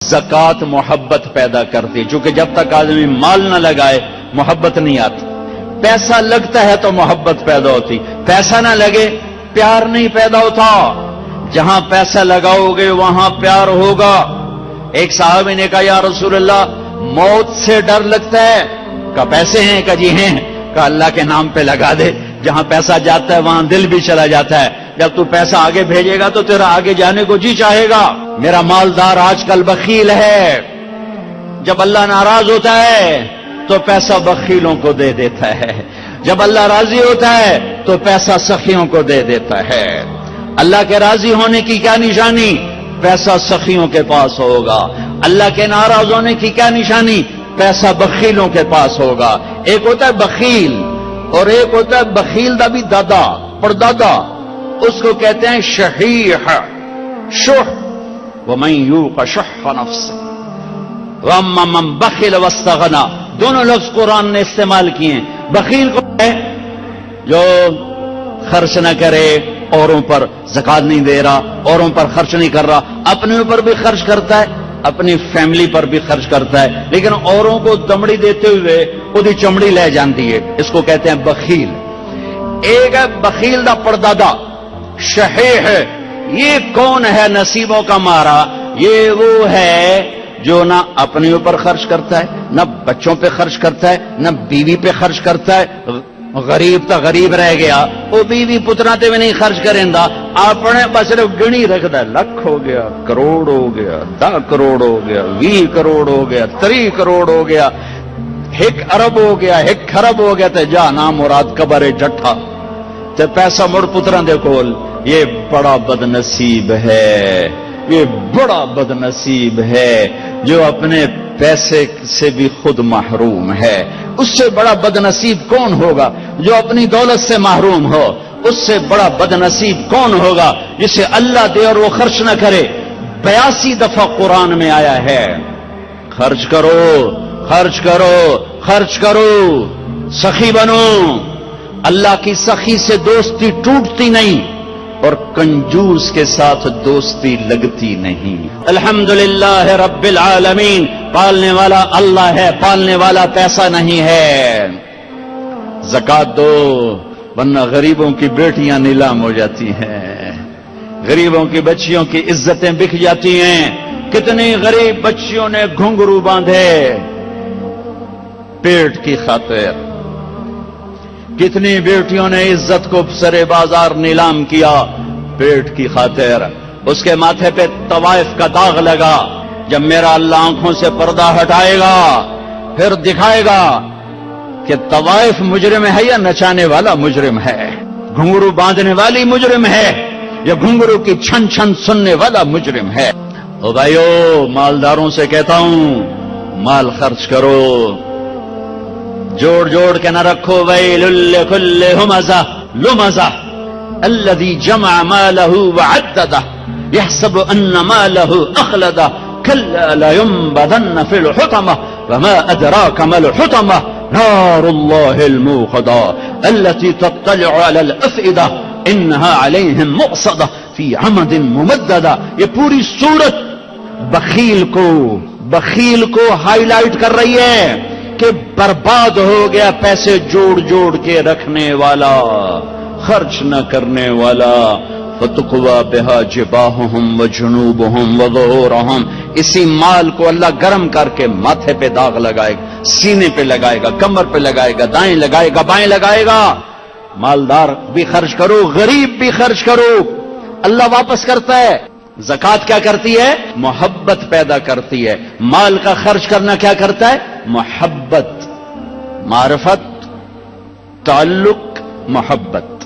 زکوٰۃ محبت پیدا کرتی ہے، چونکہ جب تک آدمی مال نہ لگائے محبت نہیں آتی۔ پیسہ لگتا ہے تو محبت پیدا ہوتی، پیسہ نہ لگے پیار نہیں پیدا ہوتا۔ جہاں پیسہ لگاؤ گے وہاں پیار ہوگا۔ ایک صحابی نے کہا یا رسول اللہ موت سے ڈر لگتا ہے، کہا پیسے ہیں؟ کہا جی ہیں۔ کہا اللہ کے نام پہ لگا دے، جہاں پیسہ جاتا ہے وہاں دل بھی چلا جاتا ہے۔ جب تو پیسہ آگے بھیجے گا تو تیرا آگے جانے کو جی چاہے گا۔ میرا مالدار آج کل بخیل ہے، جب اللہ ناراض ہوتا ہے تو پیسہ بخیلوں کو دے دیتا ہے، جب اللہ راضی ہوتا ہے تو پیسہ سخیوں کو دے دیتا ہے۔ اللہ کے راضی ہونے کی کیا نشانی؟ پیسہ سخیوں کے پاس ہوگا۔ اللہ کے ناراض ہونے کی کیا نشانی؟ پیسہ بخیلوں کے پاس ہوگا۔ ایک ہوتا ہے بخیل اور ایک ہوتا ہے بخیل دا بھی دادا پردادا، اس کو کہتے ہیں شحیح، شح، ومن یوق شح نفسہ واما من بخل واستغنی، دونوں لفظ قرآن نے استعمال کیے ہیں۔ بخیل کو ہے جو خرچ نہ کرے، اوروں پر زکات نہیں دے رہا، اوروں پر خرچ نہیں کر رہا، اپنے اوپر بھی خرچ کرتا ہے، اپنی فیملی پر بھی خرچ کرتا ہے، لیکن اوروں کو دمڑی دیتے ہوئے خود ہی چمڑی لے جاتی ہے، اس کو کہتے ہیں بخیل۔ ایک ہے بخیل دا پردادا شحیح ہے، یہ کون ہے نصیبوں کا مارا؟ یہ وہ ہے جو نہ اپنے اوپر خرچ کرتا ہے، نہ بچوں پہ خرچ کرتا ہے، نہ بیوی پہ خرچ کرتا ہے۔ غریب تا غریب رہ گیا، وہ بیوی پترا تے بھی نہیں خرچ کریں دا، اپنے بس صرف گنی رکھتا ہے، لاکھ ہو گیا، کروڑ ہو گیا، 10 کروڑ ہو گیا، 20 کروڑ ہو گیا، 30 کروڑ ہو گیا، 1 ارب ہو گیا، 1 خرب ہو گیا، تے جا نام مراد قبر جٹھا تے پیسہ مڑ پترا دے کول۔ یہ بڑا بد نصیب ہے، یہ بڑا بد نصیب ہے جو اپنے پیسے سے بھی خود محروم ہے۔ اس سے بڑا بد نصیب کون ہوگا جو اپنی دولت سے محروم ہو؟ اس سے بڑا بد نصیب کون ہوگا جسے اللہ دے اور وہ خرچ نہ کرے؟ 82 دفعہ قرآن میں آیا ہے خرچ کرو، خرچ کرو، خرچ کرو، سخی بنو۔ اللہ کی سخی سے دوستی ٹوٹتی نہیں اور کنجوس کے ساتھ دوستی لگتی نہیں۔ الحمدللہ رب العالمین، پالنے والا اللہ ہے، پالنے والا پیسہ نہیں ہے۔ زکات دو ورنہ غریبوں کی بیٹیاں نیلام ہو جاتی ہیں، غریبوں کی بچیوں کی عزتیں بک جاتی ہیں۔ کتنی غریب بچیوں نے گھنگرو باندھے پیٹ کی خاطر، کتنی بیٹیوں نے عزت کو سرے بازار نیلام کیا پیٹ کی خاطر۔ اس کے ماتھے پہ طوائف کا داغ لگا۔ جب میرا اللہ آنکھوں سے پردہ ہٹائے گا پھر دکھائے گا کہ طوائف مجرم ہے یا نچانے والا مجرم ہے، گھنگرو باندھنے والی مجرم ہے یا گھنگرو کی چھن چھن سننے والا مجرم ہے۔ او بھائیو، مالداروں سے کہتا ہوں مال خرچ کرو، جوڑ جوڑ کے نہ رکھو۔ ویل لکل ہمزہ لمزہ الذی جمع مالہ وعددہ یحسب ان مالہ اخلدہ کلا لینبذن فی الحطمہ وما ادراک ما الحطمہ نار اللہ الموقدہ التي تطلع علی الافئدہ انہا علیہم مؤصدہ فی عمد ممددہ۔ یہ پوری صورت بخیل کو ہائی لائٹ کر رہی ہے کہ برباد ہو گیا پیسے جوڑ جوڑ کے رکھنے والا، خرچ نہ کرنے والا۔ فَتُقْوَى بِهَا جِبَاهُهُمْ وَجُنُوبُهُمْ وَظُهُورُهُمْ، اسی مال کو اللہ گرم کر کے ماتھے پہ داغ لگائے گا، سینے پہ لگائے گا، کمر پہ لگائے گا، دائیں لگائے گا، بائیں لگائے گا۔ مالدار بھی خرچ کرو، غریب بھی خرچ کرو، اللہ واپس کرتا ہے۔ زکات کیا کرتی ہے؟ محبت پیدا کرتی ہے۔ مال کا خرچ کرنا کیا کرتا ہے؟ محبت، معرفت، تعلق، محبت۔